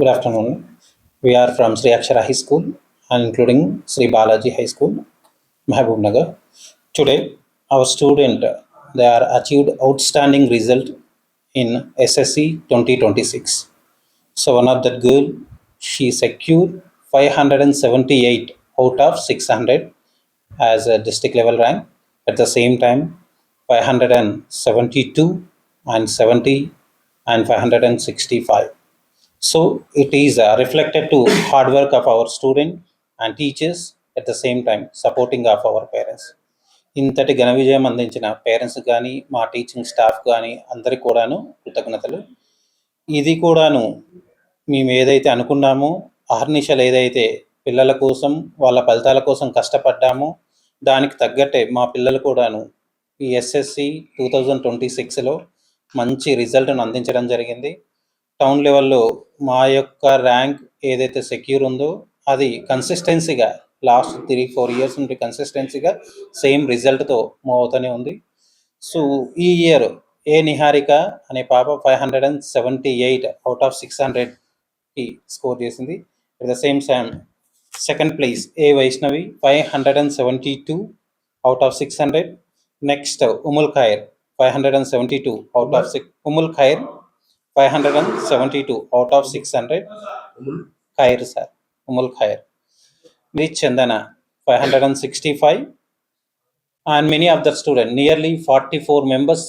Good afternoon. We are from Sri Akshara High School and including Sri Balaji High School, Mahabub Nagar. Today, our student they are achieved outstanding result in SSC 2026. So one of that girl, she secured 578 out of 600 as a district level rank. At the same time, 572 and 70 and 565. So it is reflected to hard work of our student and teachers at the same time supporting of our parents. ఇంతటి ఘన విజయం అందించిన parents కానీ మా teaching staff కానీ అందరికి కూడాను కృతజ్ఞతలు. ఇది కూడాను మేము ఏదైతే అనుకున్నామో అహర్నిశలు ఏదైతే పిల్లల కోసం వాళ్ళ ఫలితాల కోసం కష్టపడ్డామో దానికి తగ్గట్టే మా పిల్లలు కూడాను ఈ ఎస్ఎస్సి 2026లో మంచి రిజల్ట్ను అందించడం జరిగింది. టౌన్ లెవెల్లో మా యొక్క ర్యాంక్ ఏదైతే సెక్యూర్ ఉందో అది కన్సిస్టెన్సీగా లాస్ట్ 3-4 ఇయర్స్ నుండి కన్సిస్టెన్సీగా సేమ్ రిజల్ట్తో మూవ్ అవుతూనే ఉంది. సో ఈ ఇయర్ ఏ నిహారిక అనే పాప 578 అవుట్ ఆఫ్ 600కి స్కోర్ చేసింది. At the same time second place ఏ Vaishnavi 572 out of 600. Next Umul Khair 572 out of Umul Khair 572 out of 600. Khair sir, Umul Khair. With Chandana 565 and many of the students, nearly 44 members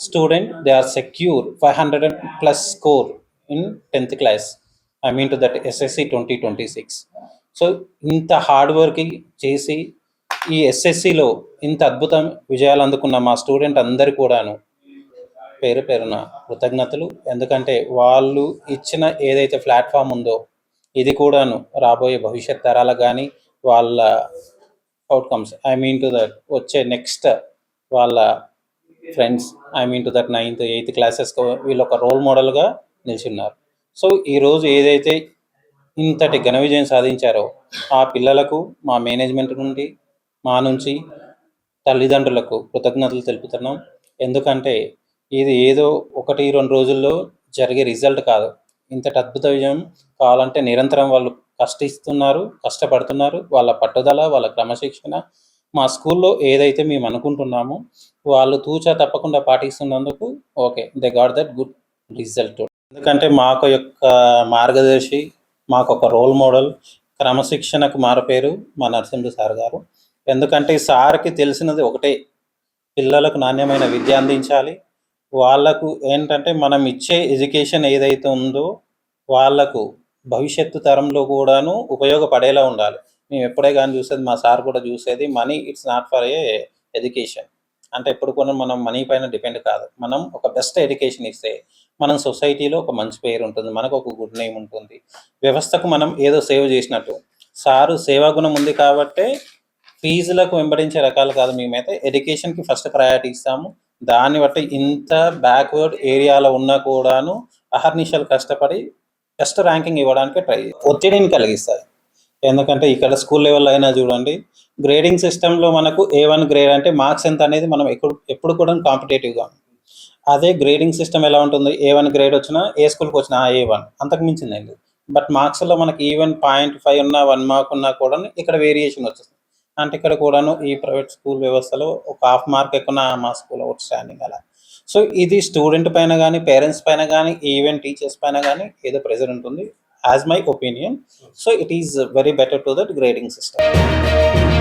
student, they are secure 500 plus score in 10th class. I mean to that SSC 2026. So ఇంత hard work చేసి ఈ ఎస్ఎస్సిలో ఇంత అద్భుతం విజయాలు అందుకున్న మా student అందరు కూడాను పేరు పేరున కృతజ్ఞతలు. ఎందుకంటే వాళ్ళు ఇచ్చిన ఏదైతే ప్లాట్ఫామ్ ఉందో ఇది కూడాను రాబోయే భవిష్యత్ తరాలకు కానీ వాళ్ళ outcomes I mean to that వచ్చే నెక్స్ట్ వాళ్ళ friends I mean to that 9th 8th క్లాసెస్కి వీళ్ళు ఒక రోల్ మోడల్గా నిలిచున్నారు. సో ఈరోజు ఏదైతే ఇంతటి ఘన విజయం సాధించారో ఆ పిల్లలకు మా మేనేజ్మెంట్ నుండి మా నుంచి తల్లిదండ్రులకు కృతజ్ఞతలు తెలుపుతున్నాం. ఎందుకంటే ఇది ఏదో 1-2 రోజుల్లో జరిగే రిజల్ట్ కాదు. ఇంతటి అద్భుత విజయం కావాలంటే నిరంతరం వాళ్ళు కష్టపడుతున్నారు. వాళ్ళ పట్టుదల, వాళ్ళ క్రమశిక్షణ మా స్కూల్లో ఏదైతే మేము అనుకుంటున్నామో వాళ్ళు తూచా తప్పకుండా పాటిస్తున్నందుకు okay they got that good result. ఎందుకంటే మాకు యొక్క మార్గదర్శి, మాకు ఒక రోల్ మోడల్, క్రమశిక్షణకు మారపేరు మా నరసింహ సార్ గారు. ఎందుకంటే సార్కి తెలిసినది ఒకటే, పిల్లలకు నాణ్యమైన విద్య అందించాలి. వాళ్ళకు ఏంటంటే మనం ఇచ్చే ఎడ్యుకేషన్ ఏదైతే ఉందో వాళ్ళకు భవిష్యత్తు తరంలో కూడాను ఉపయోగపడేలా ఉండాలి. మేము ఎప్పుడే కానీ చూసేది, మా సార్ కూడా చూసేది, money it's not for a education. అంటే ఎప్పుడు కూడా మనం మనీ పైన డిపెండ్ కాదు. మనం ఒక బెస్ట్ ఎడ్యుకేషన్ ఇస్తే మనం సొసైటీలో ఒక మంచి పేరు ఉంటుంది, మనకు ఒక గుడ్ నేమ్ ఉంటుంది, వ్యవస్థకు మనం ఏదో సేవ చేసినట్టు. సారు సేవాగుణం ఉంది కాబట్టే ఫీజులకు వెంబడించే రకాలు కాదు, మేమైతే ఎడ్యుకేషన్కి ఫస్ట్ ప్రయారిటీ ఇస్తాము. దాన్ని బట్టి ఇంత బ్యాక్వర్డ్ ఏరియాలో ఉన్నా కూడాను అహర్నిశలు కష్టపడి బెస్ట్ ర్యాంకింగ్ ఇవ్వడానికి ట్రై ఒత్తిడిని కలిగిస్తాయి. ఎందుకంటే ఇక్కడ స్కూల్ లెవెల్లో అయినా చూడండి, గ్రేడింగ్ సిస్టంలో మనకు A1 గ్రేడ్ అంటే మార్క్స్ ఎంత అనేది మనం ఎప్పుడు కూడా కాంపిటేటివ్గా. అదే గ్రేడింగ్ సిస్టమ్ ఎలా ఉంటుంది, A1 గ్రేడ్ వచ్చినా ఏ స్కూల్కి వచ్చినా A1 అంతకు మించిందండి. బట్ మార్క్స్లో మనకి ఈవెన్ 0.5 ఉన్నా 1 మార్క్ ఉన్నా కూడా ఇక్కడ వేరియేషన్ వచ్చేస్తుంది. అంటే ఇక్కడ కూడాను ఈ ప్రైవేట్ స్కూల్ వ్యవస్థలో ఒక 1/2 మార్క్ ఎక్కువ మా స్కూల్ అవుట్ స్టాండింగ్ అలా. సో ఇది స్టూడెంట్ పైన కానీ, పేరెంట్స్ పైన కానీ, ఈవెన్ టీచర్స్ పైన కానీ ఏదో ప్రెజర్ ఉంటుంది as my opinion. So it is very better to that grading system.